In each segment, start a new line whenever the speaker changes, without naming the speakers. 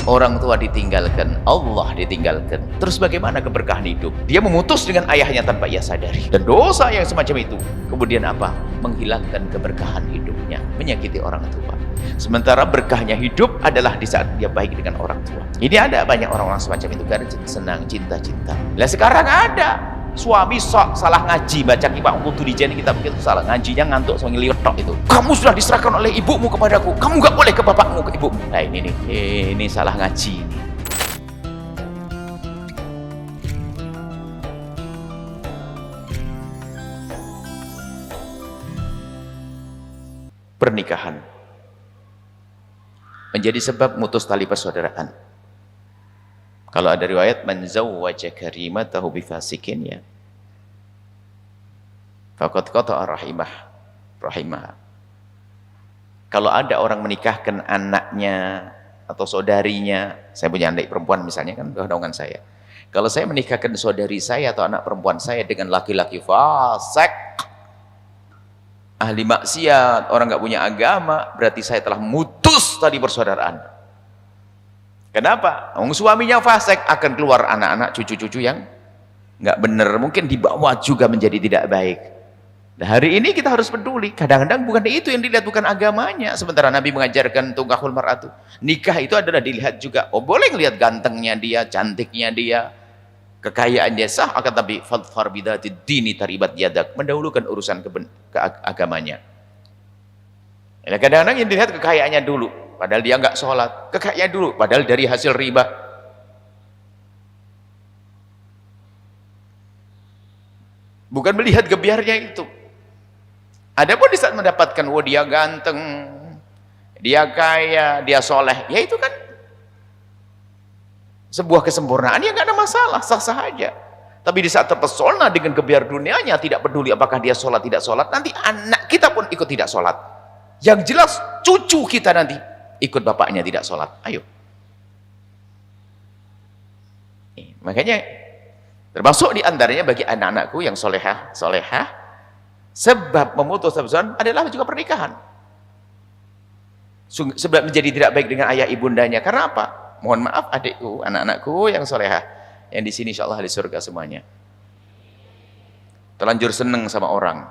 Orang tua ditinggalkan, Allah ditinggalkan. Terus bagaimana keberkahan hidup? Dia memutus dengan ayahnya tanpa ia sadari. Dan dosa yang semacam itu, kemudian apa? Menghilangkan keberkahan hidupnya, menyakiti orang tua. Sementara berkahnya hidup adalah di saat dia baik dengan orang tua. Ini ada banyak orang-orang semacam itu karena senang cinta-cinta. Lah sekarang ada suami sok salah ngaji, baca kitab Qutulijan kita begitu salah ngajinya, ngantuk sama ngeliat itu. Kamu sudah diserahkan oleh ibumu kepadaku, kamu nggak boleh ke bapakmu, ke ibumu. Nah ini salah ngaji ini. Pernikahan menjadi sebab mutus tali persaudaraan. Kalau ada riwayat man zawwaja karimatahu bifasikin ya faqad qata'a rahimah. Kalau ada orang menikahkan anaknya atau saudarinya, saya punya adik perempuan misalnya kan, kedongan saya. Kalau saya menikahkan saudari saya atau anak perempuan saya dengan laki-laki fasik, ahli maksiat, orang nggak punya agama, berarti saya telah memutus tali persaudaraan. Kenapa? Suaminya fasik, akan keluar anak-anak, cucu-cucu yang nggak benar, mungkin dibawa juga menjadi tidak baik. Nah, hari ini kita harus peduli. Kadang-kadang bukan itu yang dilihat, bukan agamanya. Sementara Nabi mengajarkan tungkahul mar'atu, nikah itu adalah dilihat juga. Oh, boleh ngelihat gantengnya dia, cantiknya dia, kekayaan dia sah, akan tapi fadfar bidati dini taribat yadak, mendahulukan urusan ke agamanya. Nah, kadang-kadang yang dilihat kekayaannya dulu, padahal dia nggak sholat. Kekayaan dulu, padahal dari hasil riba. Bukan melihat gebiarnya itu. Adapun di saat mendapatkan, oh dia ganteng, dia kaya, dia soleh, ya itu kan sebuah kesempurnaan yang nggak ada masalah, sah-sah aja. Tapi di saat terpesona dengan gebiar dunianya, tidak peduli apakah dia sholat tidak sholat, nanti anak kita pun ikut tidak sholat. Yang jelas cucu kita nanti ikut bapaknya tidak sholat. Ayo. Makanya termasuk diantaranya bagi anak-anakku yang solehah, sebab memutus persaudaraan adalah juga pernikahan. Sebab menjadi tidak baik dengan ayah ibundanya. Karena apa? Mohon maaf adikku, anak-anakku yang solehah, yang di sini insyaallah di surga semuanya. Terlanjur seneng sama orang.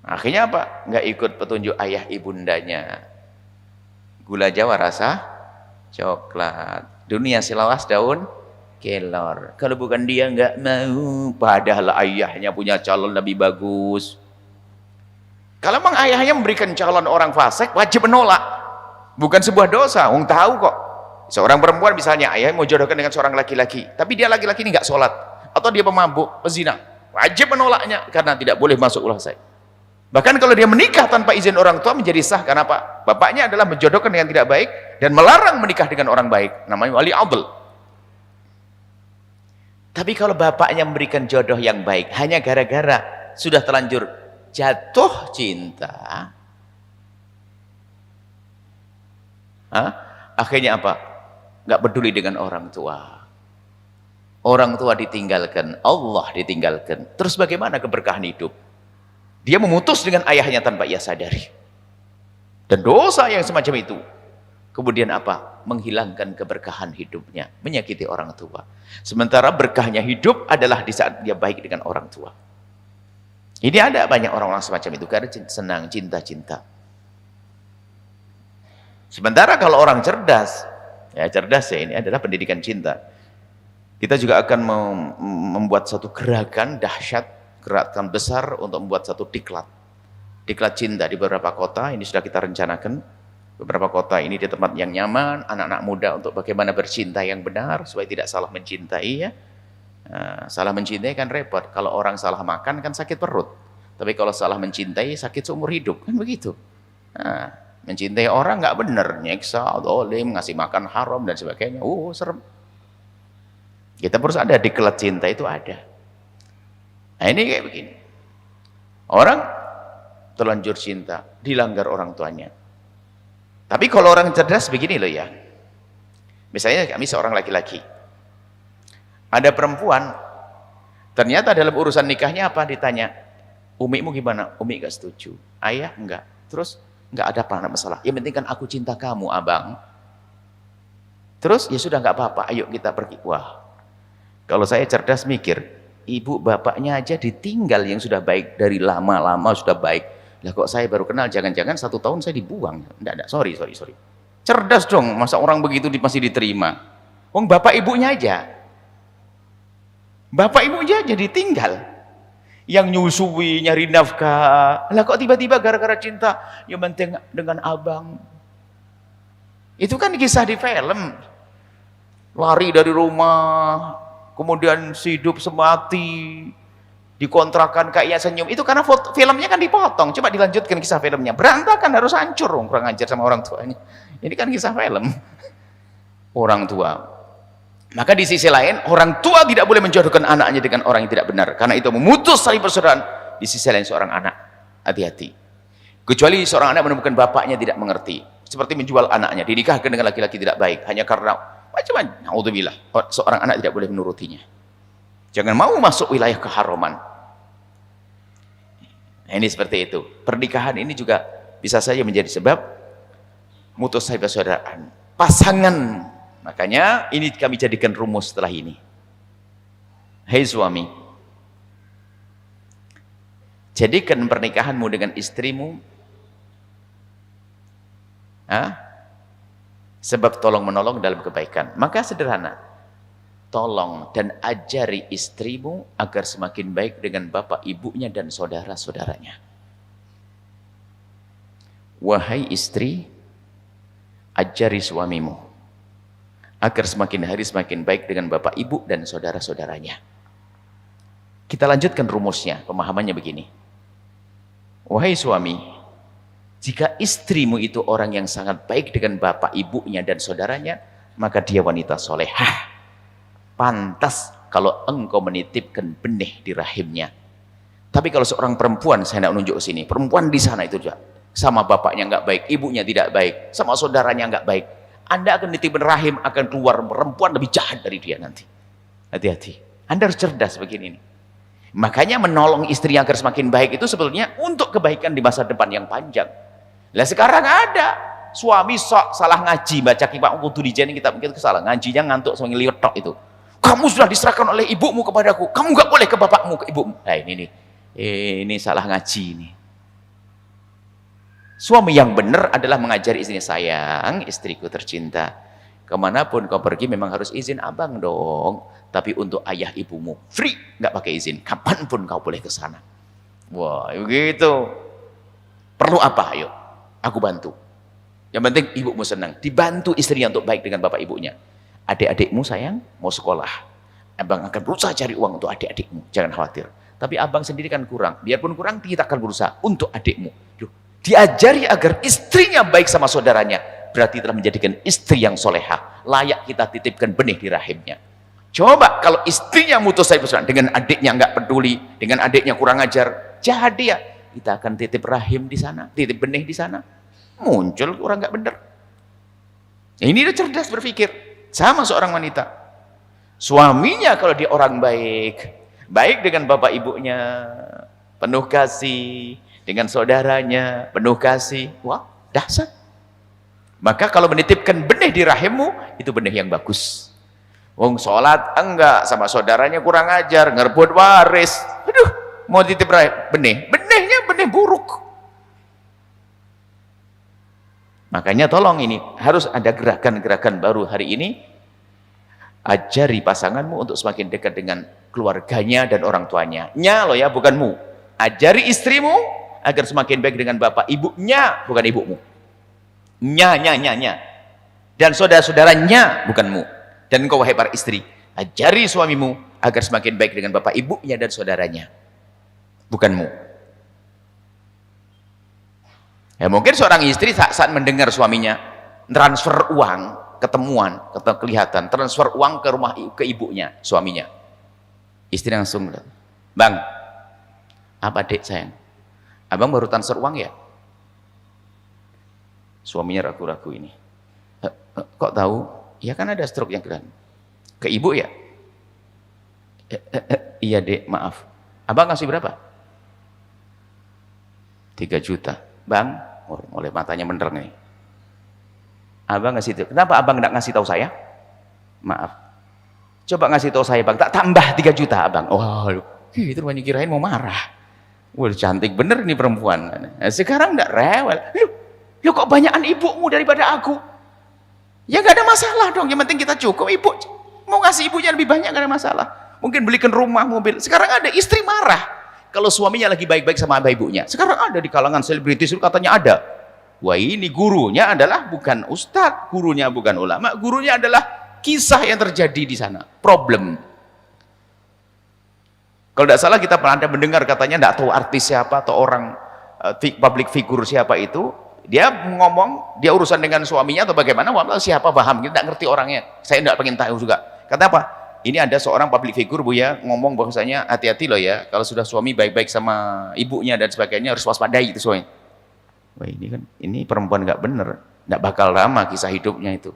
Akhirnya apa? Nggak ikut petunjuk ayah ibundanya. Gula Jawa rasa coklat. Dunia silawas daun kelor. Kalau bukan dia nggak mau, padahal ayahnya punya calon lebih bagus. Kalau memang ayahnya memberikan calon orang fasik, wajib menolak. Bukan sebuah dosa. Wong tahu kok. Seorang perempuan misalnya, ayah mau jodohkan dengan seorang laki-laki, tapi dia laki-laki ini nggak sholat, atau dia pemabuk, pezina, wajib menolaknya karena tidak boleh masuk ulah saya. Bahkan kalau dia menikah tanpa izin orang tua menjadi sah, karena apa? Bapaknya adalah menjodohkan dengan tidak baik dan melarang menikah dengan orang baik, namanya wali adl. Tapi kalau bapaknya memberikan jodoh yang baik hanya gara-gara sudah terlanjur jatuh cinta, akhirnya apa? Nggak peduli dengan orang tua. Orang tua ditinggalkan, Allah ditinggalkan. Terus bagaimana keberkahan hidup? Dia memutus dengan ayahnya tanpa ia sadari. Dan dosa yang semacam itu, kemudian apa? Menghilangkan keberkahan hidupnya, menyakiti orang tua. Sementara berkahnya hidup adalah di saat dia baik dengan orang tua. Ini ada banyak orang-orang semacam itu karena senang cinta-cinta. Sementara kalau orang cerdas ya ini adalah pendidikan cinta. Kita juga akan membuat satu gerakan dahsyat, gerakan besar untuk membuat satu diklat cinta di beberapa kota. Ini sudah kita rencanakan. Beberapa kota ini di tempat yang nyaman, anak-anak muda untuk bagaimana bercinta yang benar supaya tidak salah mencintai ya. Salah mencintai kan repot. Kalau orang salah makan kan sakit perut. Tapi kalau salah mencintai sakit seumur hidup kan begitu. Mencintai orang nggak benar, nyeksa, dolim, ngasih makan haram dan sebagainya. Serem. Kita harus ada diklat cinta itu ada. Nah ini kayak begini. Orang terlanjur cinta, dilanggar orang tuanya. Tapi kalau orang cerdas begini loh ya. Misalnya kami seorang laki-laki. Ada perempuan, ternyata dalam urusan nikahnya apa ditanya, umimu gimana? Umi gak setuju. Ayah enggak. Terus nggak ada masalah. Yang penting kan aku cinta kamu, abang. Terus, ya sudah nggak apa-apa, ayo kita pergi. Wah, kalau saya cerdas mikir, ibu bapaknya aja ditinggal yang sudah baik, dari lama-lama sudah baik. Lah kok saya baru kenal, jangan-jangan 1 tahun saya dibuang. Enggak, sorry. Cerdas dong, masa orang begitu masih diterima. Wong bapak ibunya aja. Bapak ibunya aja ditinggal. Yang nyusui, nyari nafkah. Lah kok tiba-tiba gara-gara cinta, yang penting dengan abang. Itu kan kisah di film. Lari dari rumah, kemudian hidup semati, dikontrakan kayaknya senyum. Itu karena filmnya kan dipotong. Coba dilanjutkan kisah filmnya. Berantakan, harus hancur dong, kurang ajar sama orang tuanya. Ini kan kisah film. Orang tua. Maka di sisi lain, orang tua tidak boleh menjodohkan anaknya dengan orang yang tidak benar. Karena itu memutus tali persaudaraan. Di sisi lain seorang anak, hati-hati. Kecuali seorang anak menemukan bapaknya tidak mengerti. Seperti menjual anaknya, dinikahkan dengan laki-laki tidak baik. Hanya karena macam-macam. Naudzubillah. Seorang anak tidak boleh menurutinya. Jangan mau masuk wilayah keharaman. Nah, ini seperti itu. Pernikahan ini juga bisa saja menjadi sebab mutus tali persaudaraan. Pasangan. Makanya ini kami jadikan rumus setelah ini. Hei suami, jadikan pernikahanmu dengan istrimu sebab tolong menolong dalam kebaikan. Maka sederhana, tolong dan ajari istrimu agar semakin baik dengan bapak ibunya dan saudara-saudaranya. Wahai istri, ajari suamimu agar semakin hari semakin baik dengan bapak ibu dan saudara-saudaranya. Kita lanjutkan rumusnya, pemahamannya begini. Wahai suami, jika istrimu itu orang yang sangat baik dengan bapak ibunya dan saudaranya, maka dia wanita solehah. Pantas kalau engkau menitipkan benih di rahimnya. Tapi kalau seorang perempuan, saya tidak menunjuk ke sini, perempuan di sana itu juga sama bapaknya nggak baik, ibunya tidak baik, sama saudaranya nggak baik, Anda akan nitipin rahim, akan keluar perempuan lebih jahat dari dia nanti. Hati-hati. Anda harus cerdas begini nih. Makanya menolong istri agar semakin baik itu sebetulnya untuk kebaikan di masa depan yang panjang. Lah sekarang ada suami sok salah ngaji, baca kitab kudu dijeni kita mungkin salah ngajinya ngantuk sama ngeliwet tok itu. Kamu sudah diserahkan oleh ibumu kepadaku, kamu nggak boleh ke bapakmu, ke ibumu. Nah ini nih, ini salah ngaji nih. Suami yang benar adalah mengajari istrinya, sayang, istriku tercinta, kemanapun kau pergi memang harus izin abang dong, tapi untuk ayah ibumu free, nggak pakai izin, kapanpun kau boleh ke sana. Wah, begitu. Perlu apa? Ayo, aku bantu. Yang penting ibumu senang, dibantu istrinya untuk baik dengan bapak ibunya. Adik-adikmu sayang mau sekolah, abang akan berusaha cari uang untuk adik-adikmu, jangan khawatir. Tapi abang sendiri kan kurang, biarpun kurang kita akan berusaha untuk adikmu. Duh, diajari agar istrinya baik sama saudaranya, berarti telah menjadikan istri yang soleha, layak kita titipkan benih di rahimnya. Coba kalau istrinya mutus tali persaudaraan dengan adiknya nggak peduli, dengan adiknya kurang ajar, jahat dia, kita akan titip rahim di sana, titip benih di sana, muncul orang nggak benar. Ini udah cerdas berpikir. Sama seorang wanita, suaminya kalau dia orang baik, baik dengan bapak ibunya, penuh kasih, dengan saudaranya, penuh kasih, wah dahsyat. Maka kalau menitipkan benih di rahimmu, itu benih yang bagus. Wong sholat enggak, sama saudaranya kurang ajar, ngerebut waris, aduh, mau titip benih, benihnya benih buruk. Makanya tolong ini, harus ada gerakan-gerakan baru hari ini. Ajari pasanganmu untuk semakin dekat dengan keluarganya dan orang tuanya. Nya loh ya, bukan mu. Ajari istrimu agar semakin baik dengan bapak ibunya, bukan ibumu. Nya. Dan saudara-saudaranya, bukan mu. Dan engkau wahai para istri, ajari suamimu agar semakin baik dengan bapak ibunya dan saudaranya, bukan mu. Ya mungkin seorang istri saat mendengar suaminya transfer uang, ketemuan, kelihatan transfer uang ke rumah ke ibunya, suaminya, istri langsung, bang, apa dek sayang, abang baru transfer uang ya? Suaminya ragu-ragu ini, kok tahu? Ya kan ada struk yang keren, ke ibu ya? Iya dek, maaf, abang kasih berapa? 3 juta, bang, Oleh matanya bener nih. Abang ngasih tahu. Kenapa abang nggak ngasih tahu saya? Maaf. Coba ngasih tahu saya bang, tak tambah 3 juta abang. Oh, itu banyak kirain mau marah. Wah, cantik bener nih perempuan. Nah, sekarang nggak rewel. Lu kok banyakan ibumu daripada aku? Ya nggak ada masalah dong. Yang penting kita cukup. Ibu mau ngasih ibunya lebih banyak nggak ada masalah. Mungkin belikan rumah, mobil. Sekarang ada istri marah kalau suaminya lagi baik-baik sama ibunya. Sekarang ada di kalangan selebritis katanya ada. Wah, ini gurunya adalah bukan ustadz, gurunya bukan ulama, gurunya adalah kisah yang terjadi di sana. Problem. Kalau tidak salah kita pernah ada mendengar katanya tidak tahu artis siapa atau orang public figure siapa itu. Dia ngomong, dia urusan dengan suaminya atau bagaimana, siapa paham, kita tidak ngerti orangnya. Saya tidak pengen tahu juga. Kata apa? Ini ada seorang public figure Bu ya, ngomong bahwasanya hati-hati loh ya, kalau sudah suami baik-baik sama ibunya dan sebagainya harus waspadai itu suami. Wah ini kan, ini perempuan nggak bener, nggak bakal lama kisah hidupnya itu.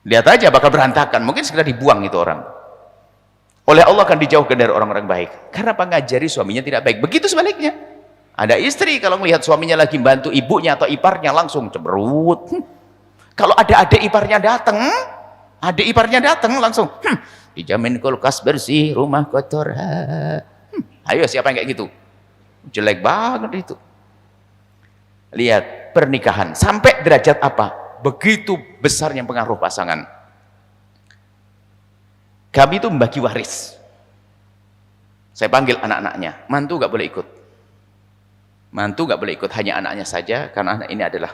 Lihat aja bakal berantakan, mungkin segera dibuang itu orang. Oleh Allah akan dijauhkan dari orang-orang baik. Karena ngajari suaminya tidak baik. Begitu sebaliknya. Ada istri kalau melihat suaminya lagi bantu ibunya atau iparnya langsung cemberut. Kalau ada adik iparnya datang langsung dijamin kulkas bersih, rumah kotor. Ayo siapa yang kayak gitu? Jelek banget itu. Lihat pernikahan sampai derajat apa? Begitu besarnya pengaruh pasangan. Kami itu membagi waris. Saya panggil anak-anaknya, mantu gak boleh ikut. Mantu nggak boleh ikut, hanya anaknya saja, karena anak ini adalah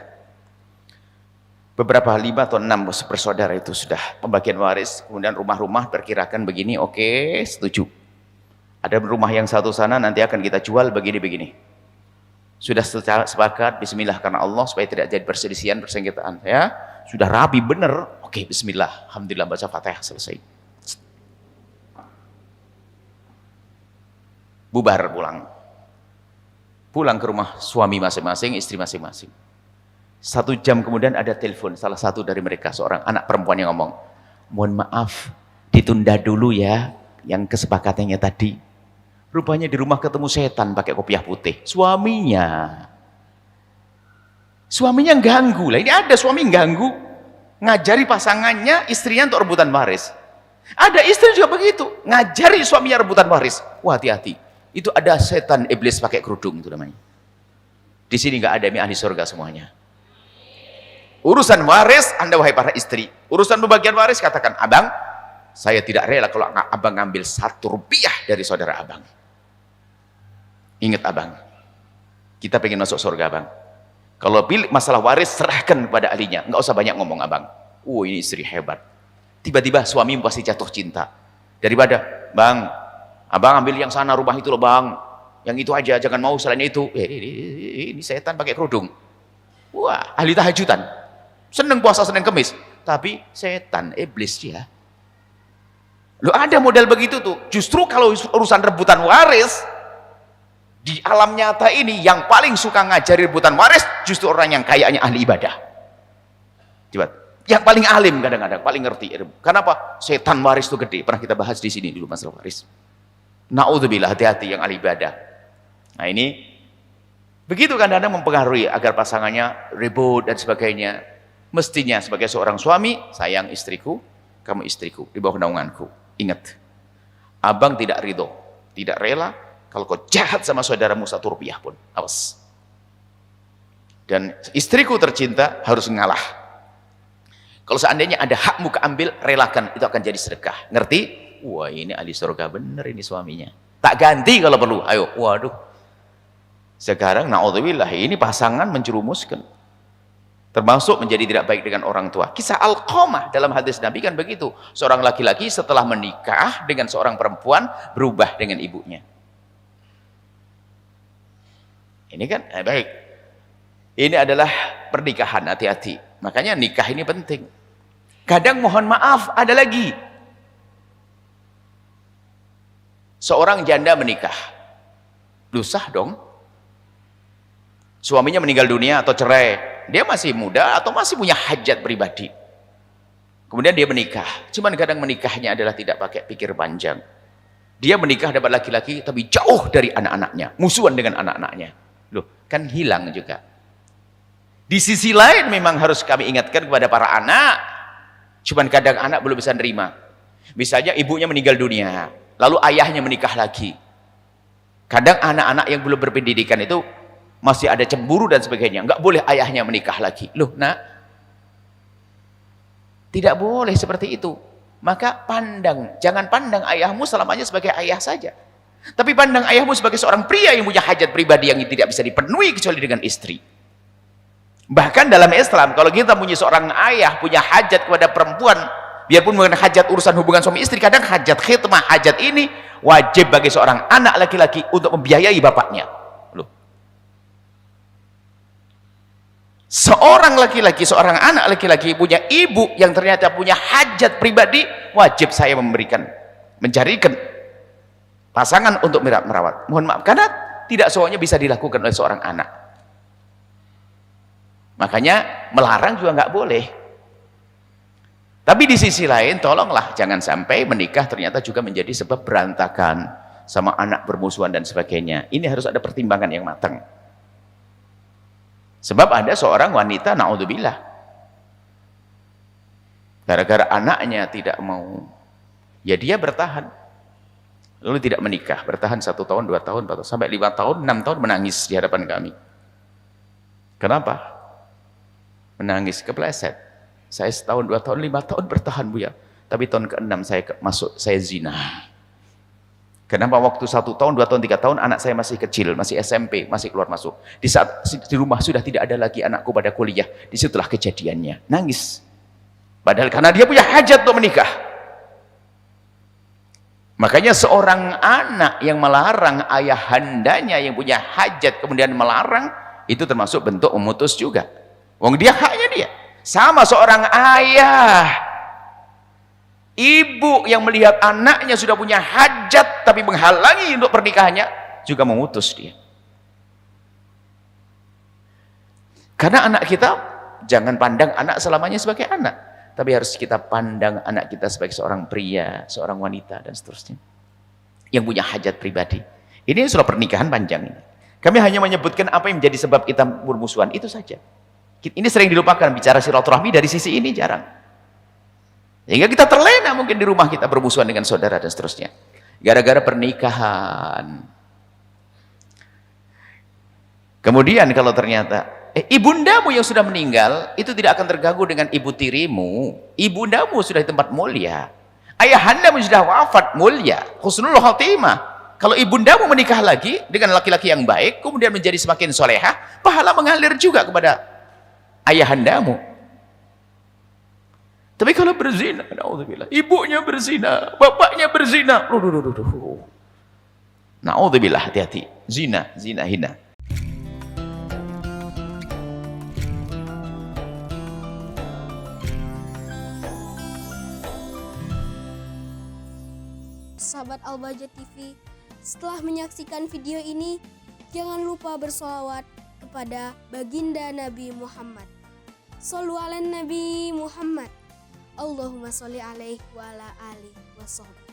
beberapa 5 atau 6 bersaudara itu sudah pembagian waris. Kemudian rumah-rumah perkirakan begini, oke, setuju. Ada rumah yang satu sana nanti akan kita jual begini-begini. Sudah sepakat, bismillah karena Allah supaya tidak jadi perselisihan, persengketaan. Ya, sudah rapi bener, oke, bismillah, alhamdulillah baca Fatihah selesai. Bubar pulang ke rumah suami masing-masing, istri masing-masing. 1 jam kemudian ada telepon salah satu dari mereka, seorang anak perempuan yang ngomong, mohon maaf ditunda dulu ya yang kesepakatannya tadi. Rupanya di rumah ketemu setan pakai kopiah putih. Suaminya ganggu lah. Ini ada suami ganggu, ngajari pasangannya, istrinya untuk rebutan waris. Ada istri juga begitu, ngajari suaminya rebutan waris. Wah, hati-hati. Itu ada setan iblis pakai kerudung itu namanya. Di sini nggak ada ahli surga semuanya. Urusan waris Anda wahai para istri, urusan pembagian waris katakan, abang, saya tidak rela kalau abang ngambil 1 rupiah dari saudara abang. Ingat abang, kita pengen masuk surga abang. Kalau pilih masalah waris serahkan kepada ahlinya, nggak usah banyak ngomong abang. Ini istri hebat. Tiba-tiba suami pasti jatuh cinta. Daripada bang, abang ambil yang sana rumah itu loh bang, yang itu aja, jangan mau selain itu. Ini setan pakai kerudung. Wah, ahli tahajudan, seneng puasa Senin Kemis, tapi setan iblis ya. Lo ada model begitu tuh. Justru kalau urusan rebutan waris di alam nyata ini, yang paling suka ngajari rebutan waris justru orang yang kayaknya ahli ibadah. Coba, yang paling alim kadang-kadang paling ngerti. Kenapa? Setan waris itu gede. Pernah kita bahas di sini dulu masalah waris. Na'udzubillah, hati-hati yang ahli ibadah. Nah ini begitu kadang-kadang mempengaruhi agar pasangannya ribut dan sebagainya. Mestinya sebagai seorang suami, sayang istriku, kamu istriku di bawah naunganku. Ingat, abang tidak ridho, tidak rela kalau kau jahat sama saudaramu 1 rupiah pun. Awas. Dan istriku tercinta harus ngalah. Kalau seandainya ada hakmu keambil, relakan, itu akan jadi sedekah. Ngerti? Wah, ini ahli surga bener ini suaminya. Tak ganti kalau perlu. Ayo, waduh. Sekarang naudzubillah, ini pasangan menjerumuskan. Termasuk menjadi tidak baik dengan orang tua. Kisah Alqamah dalam hadis Nabi kan begitu. Seorang laki-laki setelah menikah dengan seorang perempuan berubah dengan ibunya. Ini kan baik. Ini adalah pernikahan, hati-hati. Makanya nikah ini penting. Kadang mohon maaf, ada lagi. Seorang janda menikah, sah dong. Suaminya meninggal dunia atau cerai, dia masih muda atau masih punya hajat pribadi. Kemudian dia menikah, cuman kadang menikahnya adalah tidak pakai pikir panjang. Dia menikah dapat laki-laki tapi jauh dari anak-anaknya, musuhan dengan anak-anaknya. Loh, kan hilang juga. Di sisi lain memang harus kami ingatkan kepada para anak, cuman kadang anak belum bisa nerima. Misalnya ibunya meninggal dunia, lalu ayahnya menikah lagi. Kadang anak-anak yang belum berpendidikan itu masih ada cemburu dan sebagainya. Nggak boleh ayahnya menikah lagi. Loh, nak, tidak boleh seperti itu. Maka jangan pandang ayahmu selamanya sebagai ayah saja. Tapi pandang ayahmu sebagai seorang pria yang punya hajat pribadi yang tidak bisa dipenuhi kecuali dengan istri. Bahkan dalam Islam, kalau kita punya seorang ayah, punya hajat kepada perempuan, biarpun bukan hajat urusan hubungan suami istri, kadang hajat khidmah, hajat ini wajib bagi seorang anak laki-laki untuk membiayai bapaknya. Loh. Seorang laki-laki, seorang anak laki-laki punya ibu yang ternyata punya hajat pribadi, wajib saya mencarikan pasangan untuk merawat. Mohon maaf, karena tidak semuanya bisa dilakukan oleh seorang anak. Makanya melarang juga nggak boleh. Tapi di sisi lain, tolonglah jangan sampai menikah ternyata juga menjadi sebab berantakan, sama anak bermusuhan dan sebagainya. Ini harus ada pertimbangan yang matang. Sebab ada seorang wanita, naudzubillah, gara-gara anaknya tidak mau, ya dia bertahan, lalu tidak menikah, bertahan 1 tahun, 2 tahun, 4 tahun, sampai 5 tahun, 6 tahun menangis di hadapan kami. Kenapa? Menangis, kepleset. Saya 1 tahun, 2 tahun, 5 tahun bertahan, Bu ya. Tapi tahun ke-6 saya zina. Kenapa waktu 1 tahun, 2 tahun, 3 tahun anak saya masih kecil, masih SMP, masih keluar masuk. Di saat di rumah sudah tidak ada lagi anakku pada kuliah, disitulah kejadiannya. Nangis. Padahal karena dia punya hajat untuk menikah. Makanya seorang anak yang melarang ayahandanya yang punya hajat kemudian melarang, itu termasuk bentuk memutus juga. Wong dia haknya dia. Sama seorang ayah, ibu yang melihat anaknya sudah punya hajat tapi menghalangi untuk pernikahannya, juga memutus dia. Karena anak kita, jangan pandang anak selamanya sebagai anak, tapi harus kita pandang anak kita sebagai seorang pria, seorang wanita, dan seterusnya, yang punya hajat pribadi. Ini sudah pernikahan panjang ini. Kami hanya menyebutkan apa yang menjadi sebab kita bermusuhan, itu saja. Ini sering dilupakan, bicara silaturahmi dari sisi ini jarang. Sehingga kita terlena mungkin di rumah kita bermusuhan dengan saudara dan seterusnya. Gara-gara pernikahan. Kemudian kalau ternyata ibundamu yang sudah meninggal itu tidak akan terganggu dengan ibu tirimu. Ibundamu sudah di tempat mulia. Ayahandamu sudah wafat mulia, husnul khotimah. Kalau ibundamu menikah lagi dengan laki-laki yang baik, kemudian menjadi semakin solehah, pahala mengalir juga kepada ayahandamu. Tapi kalau berzina, naudzubillah, ibunya berzina, bapaknya berzina, naudzubillah, hati-hati, zina hina.
Sahabat Al-Bahjah TV, setelah menyaksikan video ini, jangan lupa bersolawat kepada baginda Nabi Muhammad. Shollu ala Nabi Muhammad. Allahumma sholli alaihi wa ala alihi wa sahbihi.